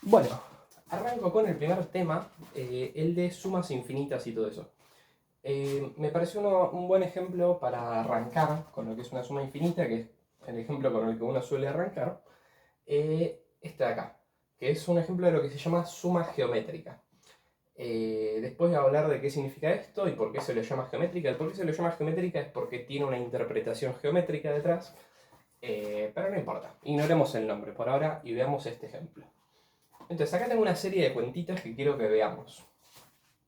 Bueno, arranco con el primer tema, el de sumas infinitas y todo eso. Me pareció un buen ejemplo para arrancar con lo que es una suma infinita, que es el ejemplo con el que uno suele arrancar, este de acá, que es un ejemplo de lo que se llama suma geométrica. Después voy a hablar de qué significa esto y por qué se lo llama geométrica. El por qué se lo llama geométrica es porque tiene una interpretación geométrica detrás, pero no importa, ignoremos el nombre por ahora y veamos este ejemplo. Entonces acá tengo una serie de cuentitas que quiero que veamos.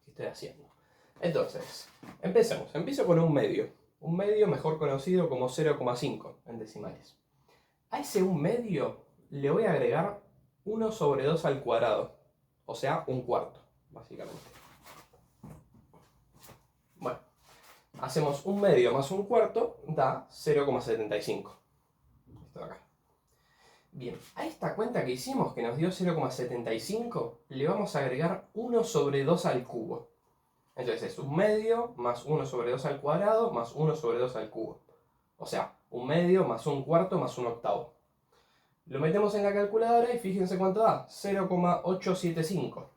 ¿Qué estoy haciendo? Entonces, empecemos. Empiezo con un medio. Un medio mejor conocido como 0,5 en decimales. A ese un medio le voy a agregar 1 sobre 2 al cuadrado. O sea, un cuarto, básicamente. Bueno, hacemos un medio más un cuarto, da 0,75. Esto de acá. Bien, a esta cuenta que hicimos, que nos dio 0,75, le vamos a agregar 1 sobre 2 al cubo. Entonces es un medio más 1 sobre 2 al cuadrado más 1 sobre 2 al cubo. O sea, un medio más un cuarto más un octavo. Lo metemos en la calculadora y fíjense cuánto da, 0,875.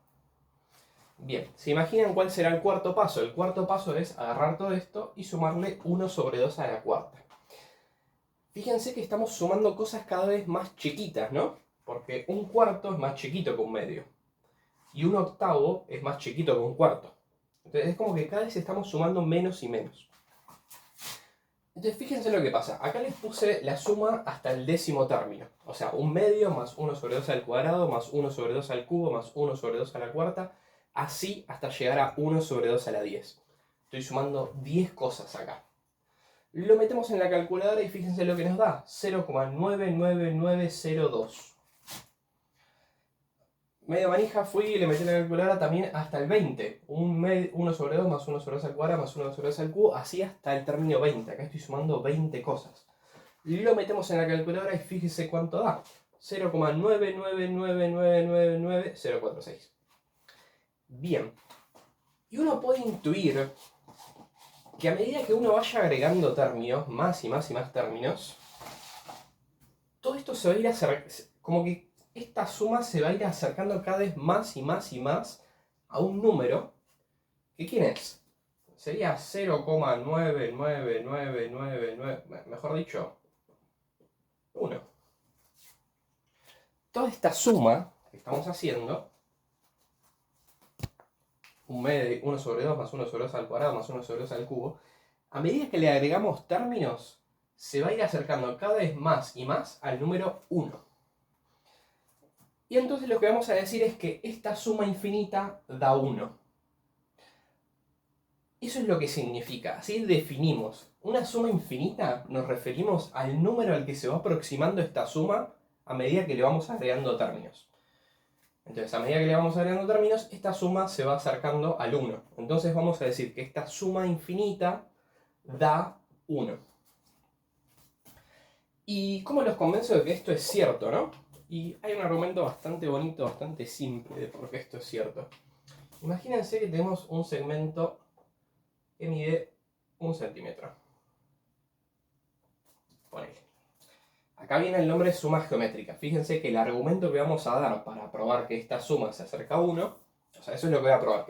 Bien, ¿se imaginan cuál será el cuarto paso? El cuarto paso es agarrar todo esto y sumarle 1 sobre 2 a la cuarta. Fíjense que estamos sumando cosas cada vez más chiquitas, ¿no? Porque un cuarto es más chiquito que un medio. Y un octavo es más chiquito que un cuarto. Entonces es como que cada vez estamos sumando menos y menos. Entonces fíjense lo que pasa. Acá les puse la suma hasta el décimo término. O sea, un medio más 1 sobre 2 al cuadrado más 1 sobre 2 al cubo más 1 sobre 2 a la cuarta. Así hasta llegar a 1 sobre 2 a la 10. Estoy sumando 10 cosas acá. Lo metemos en la calculadora y fíjense lo que nos da. 0,99902. Medio manija, fui y le metí en la calculadora también hasta el 20. 1 sobre 2 más 1 sobre 2 al cuadrado más 1 sobre 2 al cubo, así hasta el término 20. Acá estoy sumando 20 cosas. Lo metemos en la calculadora y fíjese cuánto da. 0,999999046. Bien. Y uno puede intuir que a medida que uno vaya agregando términos, más y más y más términos, todo esto se va a ir como que esta suma se va a ir acercando cada vez más y más y más a un número, que ¿quién es? Sería 0,99999, mejor dicho, 1. Toda esta suma que estamos haciendo, 1 sobre 2 más 1 sobre 2 al cuadrado más 1 sobre 2 al cubo, a medida que le agregamos términos, se va a ir acercando cada vez más y más al número 1. Y entonces lo que vamos a decir es que esta suma infinita da 1. Eso es lo que significa, así definimos. Una suma infinita nos referimos al número al que se va aproximando esta suma a medida que le vamos agregando términos. Entonces, a medida que le vamos agregando términos, esta suma se va acercando al 1. Entonces vamos a decir que esta suma infinita da 1. ¿Y cómo los convenzo de que esto es cierto, no? Y hay un argumento bastante bonito, bastante simple de por qué esto es cierto. Imagínense que tenemos un segmento que mide 1 centímetro. Ponele. Acá viene el nombre suma geométrica. Fíjense que el argumento que vamos a dar para probar que esta suma se acerca a 1, o sea, eso es lo que voy a probar.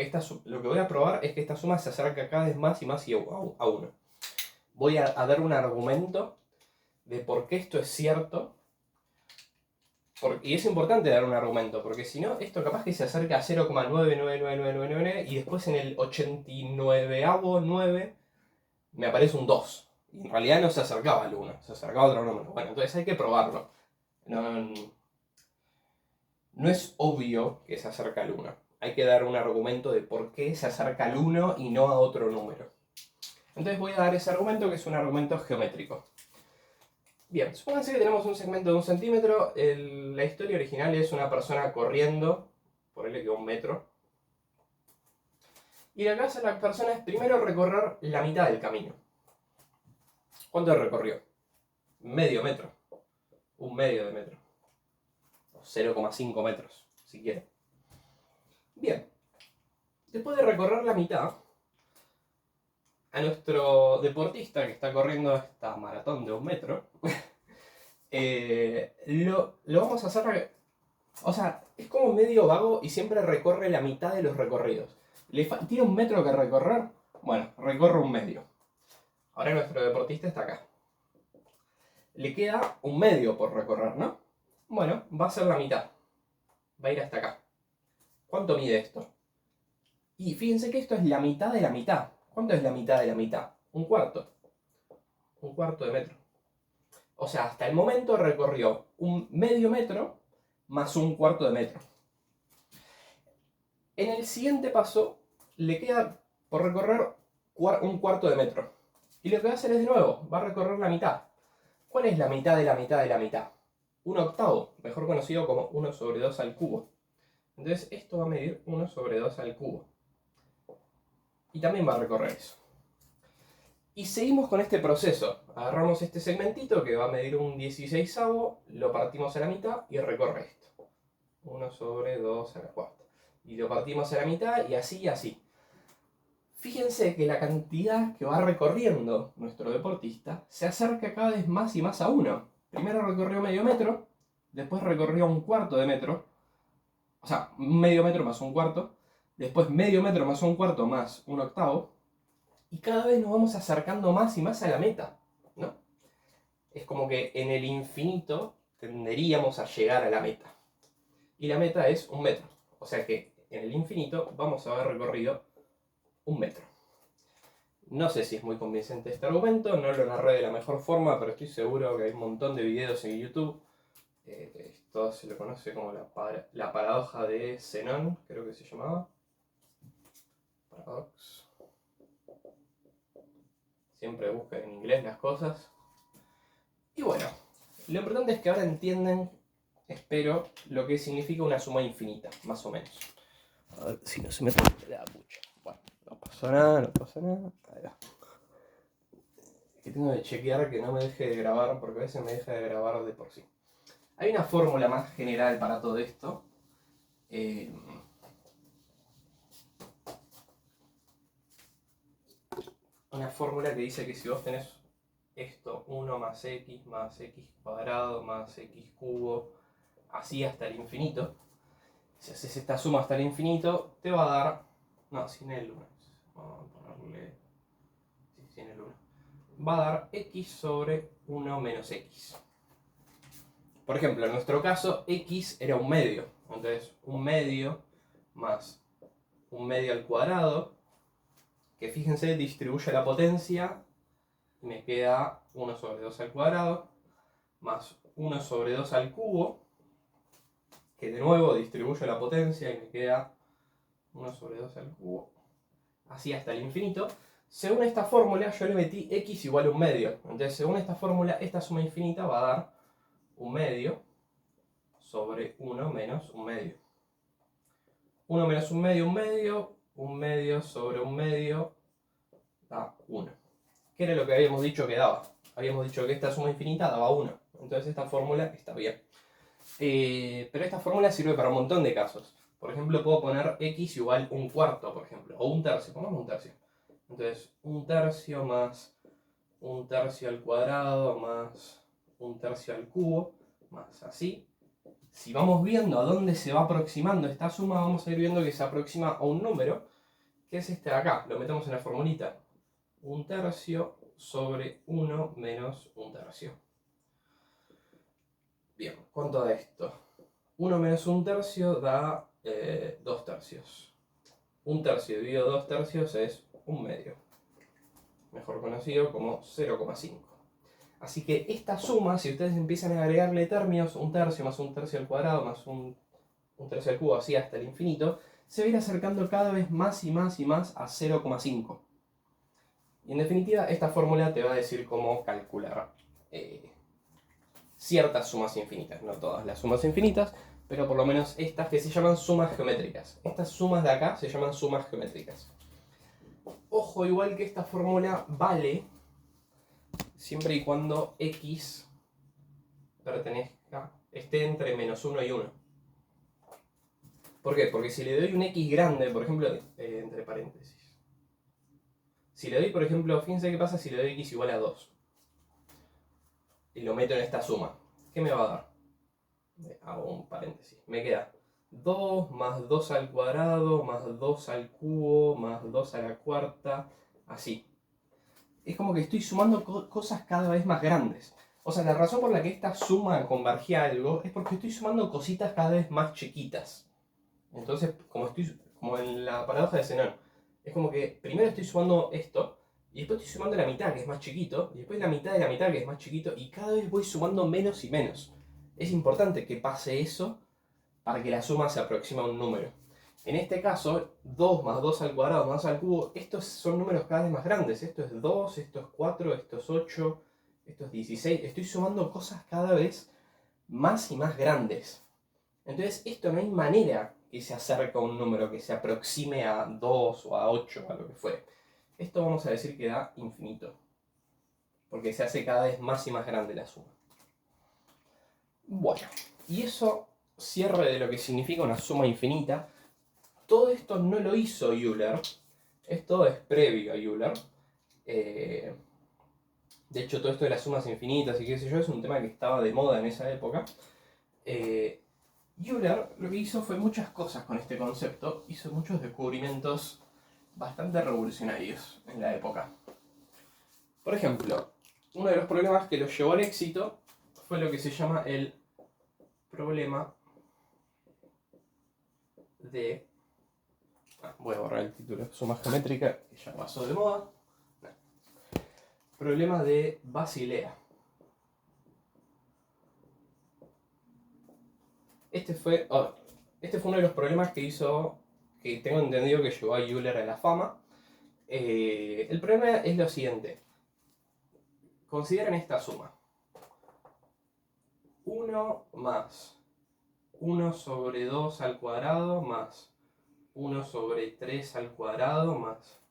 Lo que voy a probar es que esta suma se acerca cada vez más y más a 1. Voy a dar un argumento de por qué esto es cierto. Y es importante dar un argumento, porque si no, esto capaz que se acerca a 0,999999 y después en el 89avo 9 me aparece un 2. Y en realidad no se acercaba al 1, se acercaba a otro número. Bueno, entonces hay que probarlo. No es obvio que se acerca al 1. Hay que dar un argumento de por qué se acerca al 1 y no a otro número. Entonces voy a dar ese argumento, que es un argumento geométrico. Bien, supónganse que tenemos un segmento de 1 centímetro. La historia original es una persona corriendo, ponele que 1 metro. Y lo que hace la persona es primero recorrer la mitad del camino. ¿Cuánto recorrió? Medio metro. Un medio de metro. 0,5 metros, si quiere. Bien. Después de recorrer la mitad, a nuestro deportista que está corriendo esta maratón de 1 metro, lo vamos a hacer O sea, es como medio vago y siempre recorre la mitad de los recorridos. ¿Tiene 1 metro que recorrer? Bueno, recorre 1 medio. Ahora nuestro deportista está acá. Le queda 1 medio por recorrer, ¿no? Bueno, va a ser la mitad. Va a ir hasta acá. ¿Cuánto mide esto? Y fíjense que esto es la mitad de la mitad. ¿Cuánto es la mitad de la mitad? 1/4. 1/4 de metro. O sea, hasta el momento recorrió 1/2 metro más 1/4 de metro. En el siguiente paso le queda por recorrer 1/4 de metro. Y lo que va a hacer es de nuevo, va a recorrer la mitad. ¿Cuál es la mitad de la mitad de la mitad? 1/8, mejor conocido como 1 sobre 2 al cubo. Entonces esto va a medir 1 sobre 2 al cubo. Y también va a recorrer eso. Y seguimos con este proceso. Agarramos este segmentito que va a medir 1/16, lo partimos a la mitad y recorre esto. 1 sobre 2 a la cuarta. Y lo partimos a la mitad y así y así. Fíjense que la cantidad que va recorriendo nuestro deportista se acerca cada vez más y más a 1. Primero recorrió 1/2 metro, después recorrió 1/4 de metro, o sea, 1/2 metro más 1/4, después 1/2 metro más 1/4 más 1/8, y cada vez nos vamos acercando más y más a la meta, ¿no? Es como que en el infinito tenderíamos a llegar a la meta. Y la meta es 1 metro, o sea que en el infinito vamos a haber recorrido 1 metro. No sé si es muy convincente este argumento, no lo narré de la mejor forma, pero estoy seguro que hay un montón de videos en YouTube. Esto se lo conoce como la paradoja de Zenón, creo que se llamaba. Paradox. Siempre busquen en inglés las cosas. Y bueno, lo importante es que ahora entienden, espero, lo que significa una suma infinita, más o menos. A ver si no se me toca la pucha. Bueno, no pasa nada, no pasa nada. Ahí va. Que tengo que chequear que no me deje de grabar, porque a veces me deja de grabar de por sí. Hay una fórmula más general para todo esto. Una fórmula que dice que si vos tenés esto, 1 más x cuadrado más x cubo, así hasta el infinito, si haces esta suma hasta el infinito, te va a dar, no, sin el 1, vamos a ponerle, sí, sin el 1, va a dar x sobre 1 menos x. Por ejemplo, en nuestro caso, x era 1 medio, entonces 1 medio más 1 medio al cuadrado, que fíjense, distribuye la potencia y me queda 1 sobre 2 al cuadrado, más 1 sobre 2 al cubo, que de nuevo distribuye la potencia y me queda 1 sobre 2 al cubo, así hasta el infinito. Según esta fórmula yo le metí x igual a 1 medio, entonces según esta fórmula esta suma infinita va a dar 1 medio sobre 1 menos 1 medio. 1 menos 1 medio, 1 medio, 1 medio sobre 1 medio da 1. ¿Qué era lo que habíamos dicho que daba? Habíamos dicho que esta suma infinita daba 1. Entonces esta fórmula está bien. Pero esta fórmula sirve para un montón de casos. Por ejemplo, puedo poner x igual 1/4, por ejemplo. O 1/3, pongamos 1/3. Entonces, 1/3 más 1/3 al cuadrado más 1/3 al cubo, más así. Si vamos viendo a dónde se va aproximando esta suma, vamos a ir viendo que se aproxima a un número, que es este de acá. Lo metemos en la formulita. 1/3 sobre 1 menos 1/3. Bien, ¿cuánto da esto? 1 menos 1/3 da 2/3. 1/3 dividido 2/3 es 1 medio. Mejor conocido como 0,5. Así que esta suma, si ustedes empiezan a agregarle términos, 1/3 más 1/3 al cuadrado más 1/3 al cubo, así hasta el infinito, se va a ir acercando cada vez más y más y más a 0,5. Y en definitiva, esta fórmula te va a decir cómo calcular ciertas sumas infinitas, no todas las sumas infinitas, pero por lo menos estas que se llaman sumas geométricas. Estas sumas de acá se llaman sumas geométricas. Ojo, igual que esta fórmula vale siempre y cuando x esté entre menos 1 y 1. ¿Por qué? Porque si le doy un x grande, por ejemplo, entre paréntesis. Si le doy, por ejemplo, fíjense qué pasa si le doy x igual a 2. Y lo meto en esta suma. ¿Qué me va a dar? Hago un paréntesis. Me queda 2 más 2 al cuadrado más 2 al cubo más 2 a la cuarta. Así. Es como que estoy sumando cosas cada vez más grandes. O sea, la razón por la que esta suma convergía a algo es porque estoy sumando cositas cada vez más chiquitas. Entonces, como en la paradoja de Zenón, es como que primero estoy sumando esto, y después estoy sumando la mitad, que es más chiquito, y después la mitad de la mitad, que es más chiquito, y cada vez voy sumando menos y menos. Es importante que pase eso para que la suma se aproxime a un número. En este caso, 2 más 2 al cuadrado más 2 al cubo, estos son números cada vez más grandes. Esto es 2, esto es 4, esto es 8, esto es 16. Estoy sumando cosas cada vez más y más grandes. Entonces, esto no hay manera que se acerque a un número que se aproxime a 2 o a 8 o a lo que fuere. Esto vamos a decir que da infinito. Porque se hace cada vez más y más grande la suma. Bueno, y eso cierre de lo que significa una suma infinita. Todo esto no lo hizo Euler. Esto es previo a Euler. De hecho, todo esto de las sumas infinitas y qué sé yo es un tema que estaba de moda en esa época. Euler lo que hizo fue muchas cosas con este concepto. Hizo muchos descubrimientos bastante revolucionarios en la época. Por ejemplo, uno de los problemas que lo llevó al éxito fue lo que se llama el problema de... voy a borrar el título. Suma geométrica, que ya pasó de moda. No. Problema de Basilea. Este fue uno de los problemas que hizo, que tengo entendido que llevó a Euler a la fama. El problema es lo siguiente. Consideren esta suma. 1 más 1 sobre 2 al cuadrado más 1 sobre 3 al cuadrado más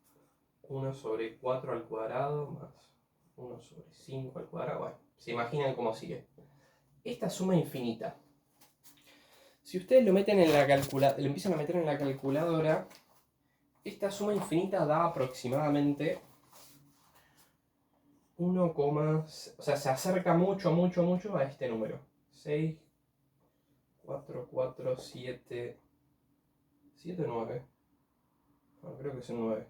1 sobre 4 al cuadrado más 1 sobre 5 al cuadrado. Bueno, se imaginan cómo sigue. Esta suma infinita. Si ustedes lo meten en lo empiezan a meter en la calculadora, esta suma infinita da aproximadamente 1, o sea, se acerca mucho a este número. 6, 4, 4, 7, 7 o 9. No, creo que son 9.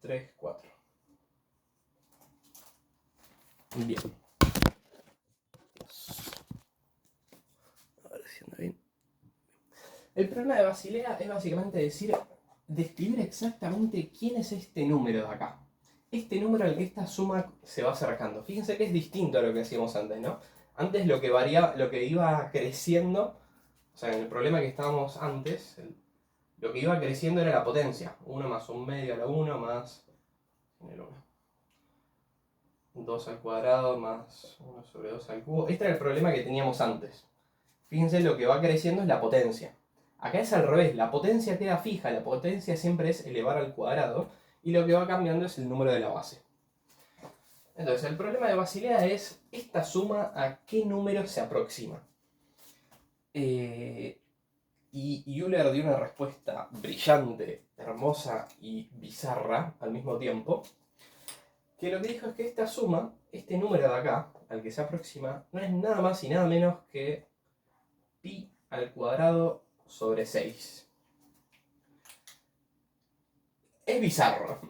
3, 4. Bien. A ver si anda bien. El problema de Basilea es básicamente describir exactamente quién es este número de acá. Este número al que esta suma se va acercando. Fíjense que es distinto a lo que hacíamos antes, ¿no? Antes lo que iba creciendo, o sea, en el problema que estábamos antes, lo que iba creciendo era la potencia. 1 más 1 medio a la 1 más el 1. 2 al cuadrado más 1 sobre 2 al cubo. Este era el problema que teníamos antes. Fíjense, lo que va creciendo es la potencia. Acá es al revés, la potencia queda fija, la potencia siempre es elevar al cuadrado, y lo que va cambiando es el número de la base. Entonces, el problema de Basilea es esta suma a qué número se aproxima. Y Euler dio una respuesta brillante, hermosa y bizarra al mismo tiempo, que lo que dijo es que esta suma, este número de acá, al que se aproxima, no es nada más y nada menos que pi al cuadrado sobre 6. Es bizarro.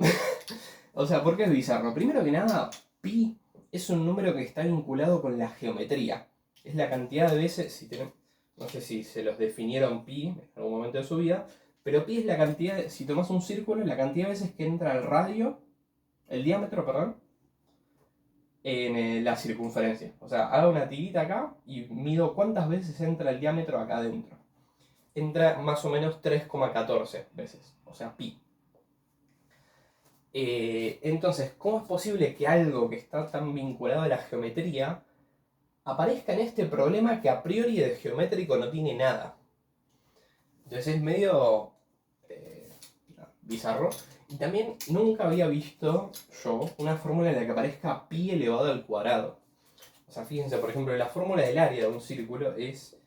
O sea, ¿por qué es bizarro? Primero que nada, pi es un número que está vinculado con la geometría. Es la cantidad de veces, no sé si se los definieron pi en algún momento de su vida, pero pi es la cantidad, si tomas un círculo, la cantidad de veces que entra el diámetro, perdón, en la circunferencia. O sea, hago una tirita acá y mido cuántas veces entra el diámetro acá adentro. Entra más o menos 3,14 veces, o sea, pi. Entonces, ¿cómo es posible que algo que está tan vinculado a la geometría aparezca en este problema que a priori de geométrico no tiene nada? Entonces es medio bizarro. Y también nunca había visto yo una fórmula en la que aparezca pi elevado al cuadrado. O sea, fíjense, por ejemplo, la fórmula del área de un círculo es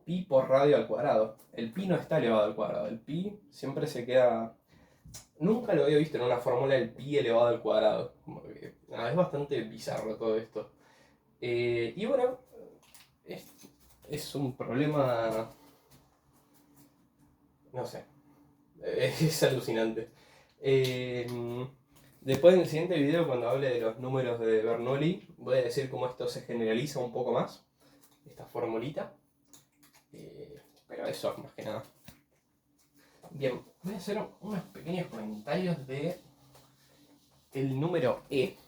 pi por radio al cuadrado. El pi no está elevado al cuadrado, el pi siempre se queda... Nunca lo había visto en una fórmula del pi elevado al cuadrado. Es bastante bizarro todo esto. Y bueno, es un problema, no sé, es alucinante. Después en el siguiente video, cuando hable de los números de Bernoulli, voy a decir cómo esto se generaliza un poco más, esta formulita. Pero eso, más que nada. Bien, voy a hacer unos pequeños comentarios de el número E.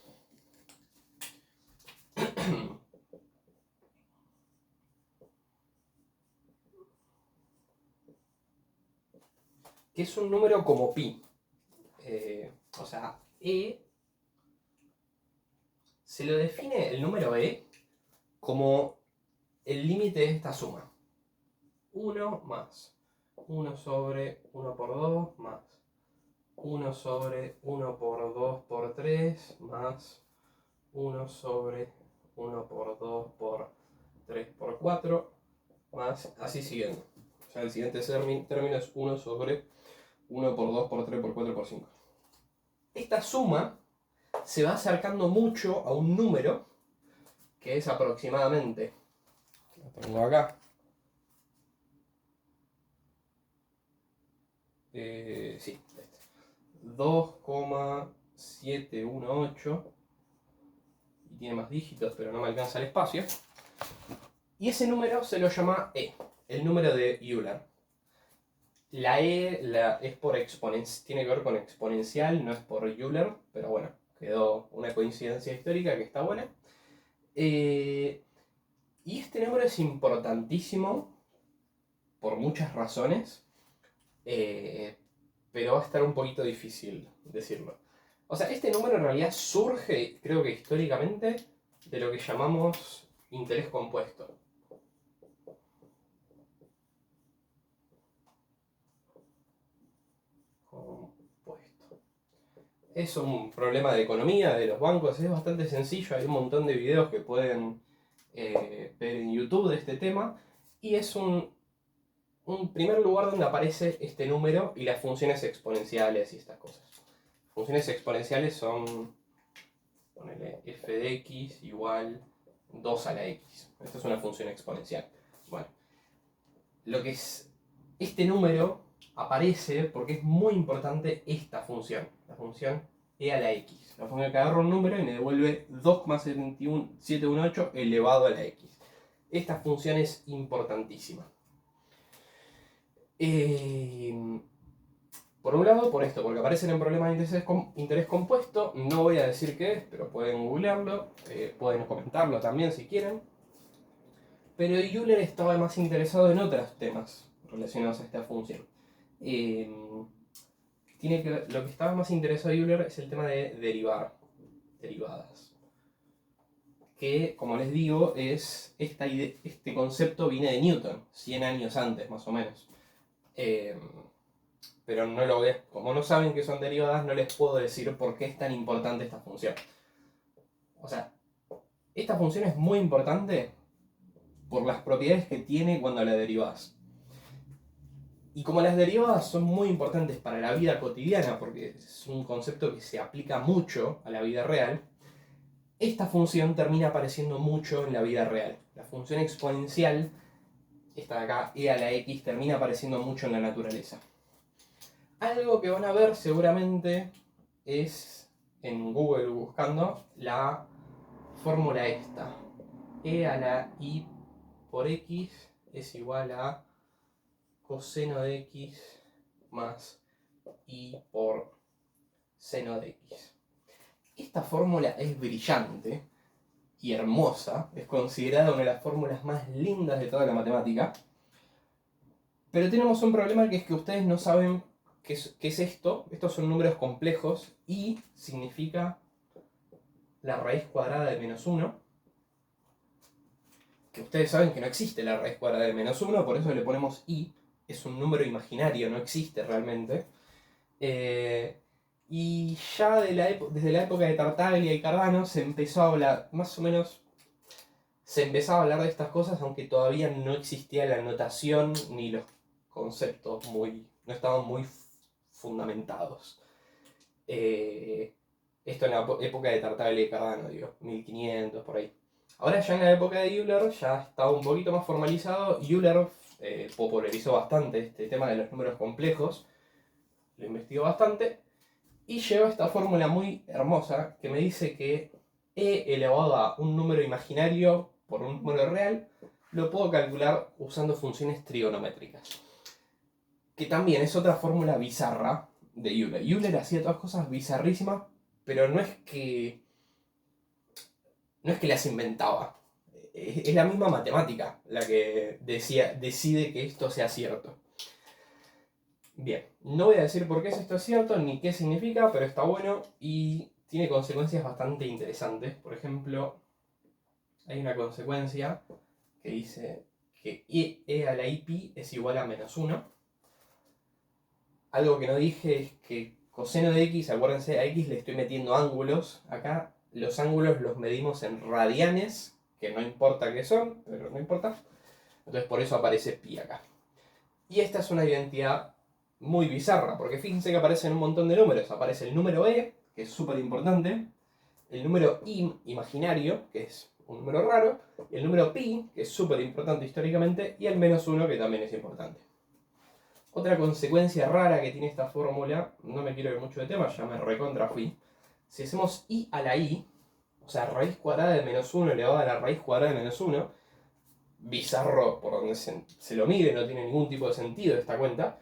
Que es un número como pi. O sea, E se lo define el número E como el límite de esta suma. 1 más 1 sobre 1 por 2 más 1 sobre 1 por 2 por 3 más 1 sobre 1 por 2 por 3 por 4 más así siguiendo. O sea, el siguiente término es 1 sobre 1 por 2 por 3 por 4 por 5. Esta suma se va acercando mucho a un número que es aproximadamente, lo pongo acá, sí, 2,718, y tiene más dígitos pero no me alcanza el espacio, y ese número se lo llama E, el número de Euler. La E es por exponencial, tiene que ver con exponencial, no es por Euler, pero bueno, quedó una coincidencia histórica que está buena. Y este número es importantísimo por muchas razones, pero va a estar un poquito difícil decirlo. O sea, este número en realidad surge, creo que históricamente, de lo que llamamos interés compuesto. Es un problema de economía de los bancos, es bastante sencillo, hay un montón de videos que pueden ver en YouTube de este tema, y es un primer lugar donde aparece este número y las funciones exponenciales y estas cosas. Funciones exponenciales son, ponele, f de x igual 2 a la x. Esta es una función exponencial. Bueno, lo que es este número aparece porque es muy importante esta función, la función e a la x. La función que agarra un número y me devuelve 2,718 elevado a la x. Esta función es importantísima. Por un lado, por esto, porque aparecen en problemas de interés compuesto, no voy a decir qué es, pero pueden googlearlo, pueden comentarlo también si quieren. Pero Euler estaba más interesado en otros temas relacionados a esta función. Lo que estaba más interesado Euler es el tema de derivadas. Que, como les digo, este concepto viene de Newton, 100 años antes más o menos. Pero no lo como no saben que son derivadas, no les puedo decir por qué es tan importante esta función. O sea, esta función es muy importante por las propiedades que tiene cuando la derivas. Y como las derivadas son muy importantes para la vida cotidiana, porque es un concepto que se aplica mucho a la vida real, esta función termina apareciendo mucho en la vida real. La función exponencial, esta de acá, e a la x, termina apareciendo mucho en la naturaleza. Algo que van a ver seguramente es en Google buscando la fórmula esta. E a la y por x es igual a coseno de x más y por seno de x. Esta fórmula es brillante y hermosa, es considerada una de las fórmulas más lindas de toda la matemática, pero tenemos un problema que es que ustedes no saben qué es esto. Estos son números complejos y significa la raíz cuadrada de menos 1, que ustedes saben que no existe la raíz cuadrada de menos 1, por eso le ponemos i, es un número imaginario, no existe realmente. Y ya desde la época de Tartaglia y Cardano se empezó a hablar, más o menos, se empezaba a hablar de estas cosas, aunque todavía no existía la notación ni los conceptos no estaban muy fundamentados. Esto en la época de Tartaglia y Cardano, digo, 1500 por ahí. Ahora ya en la época de Euler ya estaba un poquito más formalizado. Euler popularizó bastante este tema de los números complejos, lo investigó bastante y lleva esta fórmula muy hermosa que me dice que e elevado a un número imaginario por un número real lo puedo calcular usando funciones trigonométricas. Que también es otra fórmula bizarra de Euler. Euler hacía todas cosas bizarrísimas, pero no es que las inventaba. Es la misma matemática la que decide que esto sea cierto. Bien, no voy a decir por qué esto es cierto ni qué significa, pero está bueno y tiene consecuencias bastante interesantes. Por ejemplo, hay una consecuencia que dice que e a la pi es igual a menos 1. Algo que no dije es que coseno de x, acuérdense, a x le estoy metiendo ángulos. Acá los ángulos los medimos en radianes, que no importa qué son, pero no importa. Entonces por eso aparece pi acá. Y esta es una identidad muy bizarra, porque fíjense que aparecen un montón de números. Aparece el número e, que es súper importante, el número imaginario, que es un número raro, el número pi, que es súper importante históricamente, y el menos 1, que también es importante. Otra consecuencia rara que tiene esta fórmula, no me quiero ir mucho de tema, ya me recontra fui. Si hacemos i a la i, o sea, raíz cuadrada de menos 1 elevado a la raíz cuadrada de menos 1, bizarro por donde se lo mire, no tiene ningún tipo de sentido esta cuenta,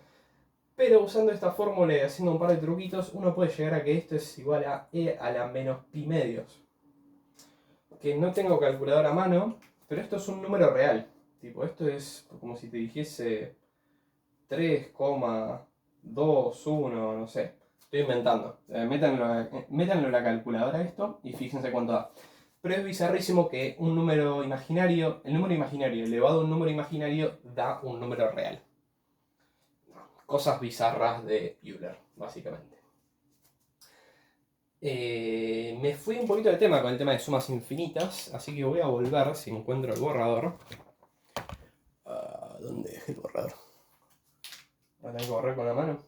pero usando esta fórmula y haciendo un par de truquitos, uno puede llegar a que esto es igual a e a la menos pi medios. Que no tengo calculadora a mano, pero esto es un número real. Tipo, esto es como si te dijese 3,21, no sé. Estoy inventando. Métanlo en la calculadora esto y fíjense cuánto da. Pero es bizarrísimo que un número imaginario, el número imaginario elevado a un número imaginario da un número real. Cosas bizarras de Euler, básicamente. Me fui un poquito del tema con el tema de sumas infinitas, así que voy a volver si encuentro el borrador. ¿Dónde dejé el borrador? Voy a tener que borrar con la mano.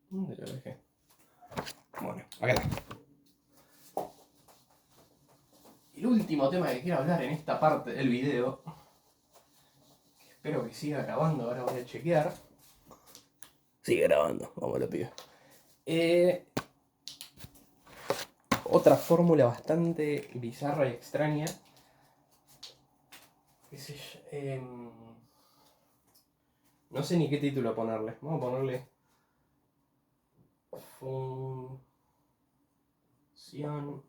¿Dónde lo dejé? Bueno, acá está. El último tema que quiero hablar en esta parte del video, que espero que siga grabando, ahora voy a chequear. Sigue grabando, vamos a lo pido. Otra fórmula bastante bizarra y extraña. No sé ni qué título ponerle. Vamos a ponerle función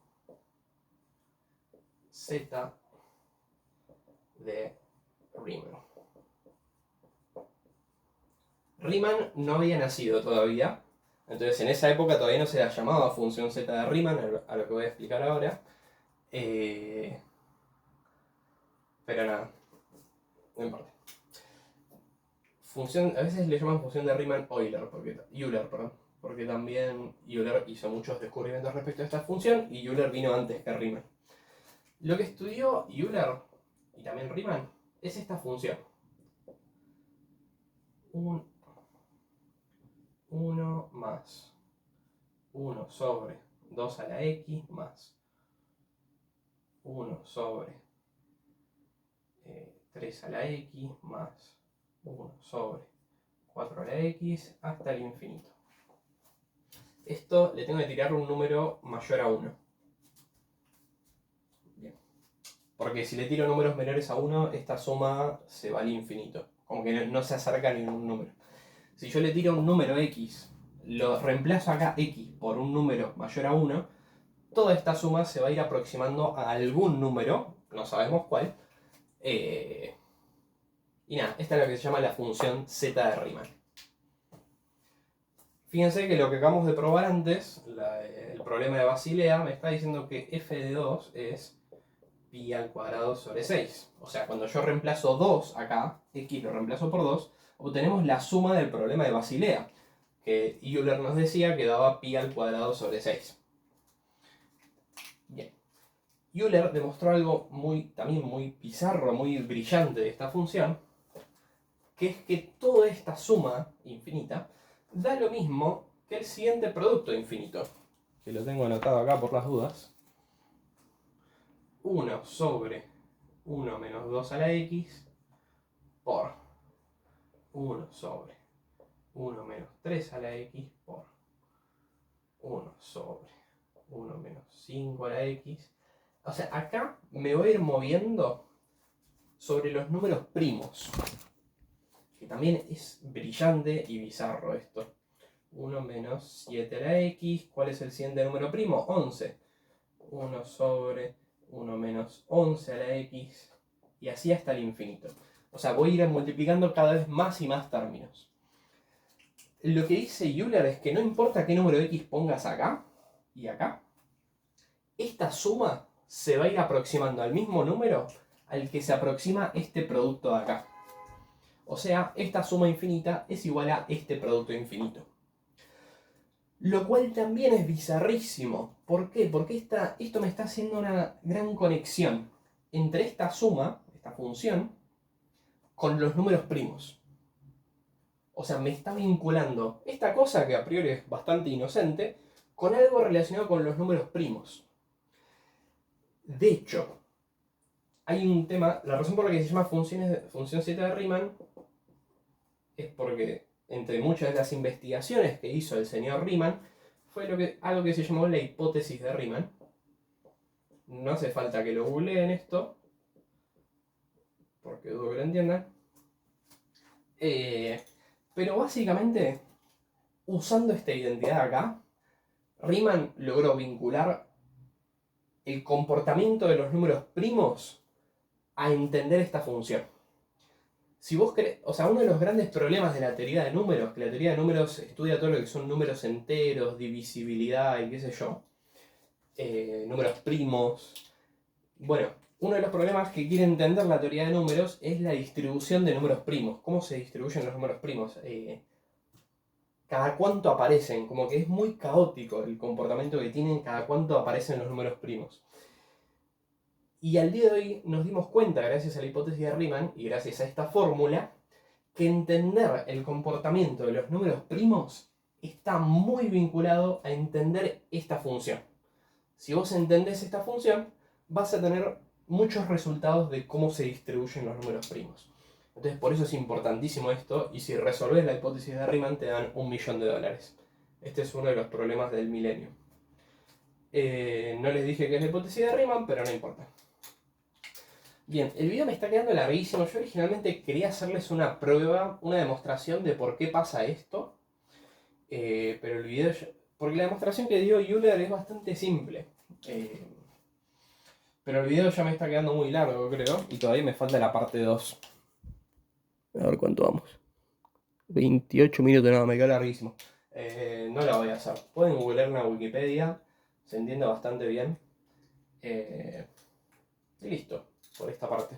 z de Riemann. Riemann no había nacido todavía. Entonces en esa época todavía no se la llamaba función z de Riemann, a lo que voy a explicar ahora. Pero nada, no importa. A veces le llaman función de Riemann-Euler, porque también Euler hizo muchos descubrimientos respecto a esta función y Euler vino antes que Riemann. Lo que estudió Euler y también Riemann es esta función. 1 más 1 sobre 2 a la x más 1 sobre 3 a la x más 1 sobre 4 a la x hasta el infinito. Esto le tengo que tirar un número mayor a 1. Bien. Porque si le tiro números menores a 1, esta suma se va al infinito. Como que no se acerca a ningún número. Si yo le tiro un número x, lo reemplazo acá x por un número mayor a 1, toda esta suma se va a ir aproximando a algún número, no sabemos cuál. Y nada, esta es lo que se llama la función z de Riemann. Fíjense que lo que acabamos de probar antes, el problema de Basilea, me está diciendo que f de 2 es pi al cuadrado sobre 6. O sea, cuando yo reemplazo 2 acá, x lo reemplazo por 2, obtenemos la suma del problema de Basilea, que Euler nos decía que daba pi al cuadrado sobre 6. Bien. Euler demostró algo también muy bizarro, muy brillante de esta función, que es que toda esta suma infinita da lo mismo que el siguiente producto infinito, que lo tengo anotado acá por las dudas. 1 sobre 1 menos 2 a la x por 1 sobre 1 menos 3 a la x por 1 sobre 1 menos 5 a la x. O sea, acá me voy a ir moviendo sobre los números primos, que también es brillante y bizarro esto. 1 menos 7 a la x. ¿Cuál es el siguiente número primo? 11. 1 sobre 1 menos 11 a la x. Y así hasta el infinito. O sea, voy a ir multiplicando cada vez más y más términos. Lo que dice Euler es que no importa qué número de x pongas acá y acá, esta suma se va a ir aproximando al mismo número al que se aproxima este producto de acá. O sea, esta suma infinita es igual a este producto infinito. Lo cual también es bizarrísimo. ¿Por qué? Porque esto me está haciendo una gran conexión entre esta suma, esta función, con los números primos. O sea, me está vinculando esta cosa, que a priori es bastante inocente, con algo relacionado con los números primos. De hecho, hay un tema, la razón por la que se llama función 7 de Riemann es porque, entre muchas de las investigaciones que hizo el señor Riemann, fue algo que se llamó la hipótesis de Riemann. No hace falta que lo googleen esto, porque dudo que lo entiendan. Pero básicamente, usando esta identidad acá, Riemann logró vincular el comportamiento de los números primos a entender esta función. Si vos querés, o sea, uno de los grandes problemas de la teoría de números, que la teoría de números estudia todo lo que son números enteros, divisibilidad y qué sé yo, números primos. Bueno, uno de los problemas que quiere entender la teoría de números es la distribución de números primos. ¿Cómo se distribuyen los números primos? Cada cuánto aparecen, como que es muy caótico el comportamiento que tienen cada cuánto aparecen los números primos. Y al día de hoy nos dimos cuenta, gracias a la hipótesis de Riemann y gracias a esta fórmula, que entender el comportamiento de los números primos está muy vinculado a entender esta función. Si vos entendés esta función, vas a tener muchos resultados de cómo se distribuyen los números primos. Entonces, por eso es importantísimo esto, y si resolvés la hipótesis de Riemann te dan $1.000.000. Este es uno de los problemas del milenio. No les dije que es la hipótesis de Riemann, pero no importa. Bien, el video me está quedando larguísimo. Yo originalmente quería hacerles una prueba, una demostración de por qué pasa esto. Pero el video... Porque la demostración que dio Euler es bastante simple. Pero el video ya me está quedando muy largo, creo. Y todavía me falta la parte 2. A ver cuánto vamos. 28 minutos, no, me quedó larguísimo. No la voy a hacer. Pueden googlear una Wikipedia. Se entiende bastante bien. Y listo, por esta parte.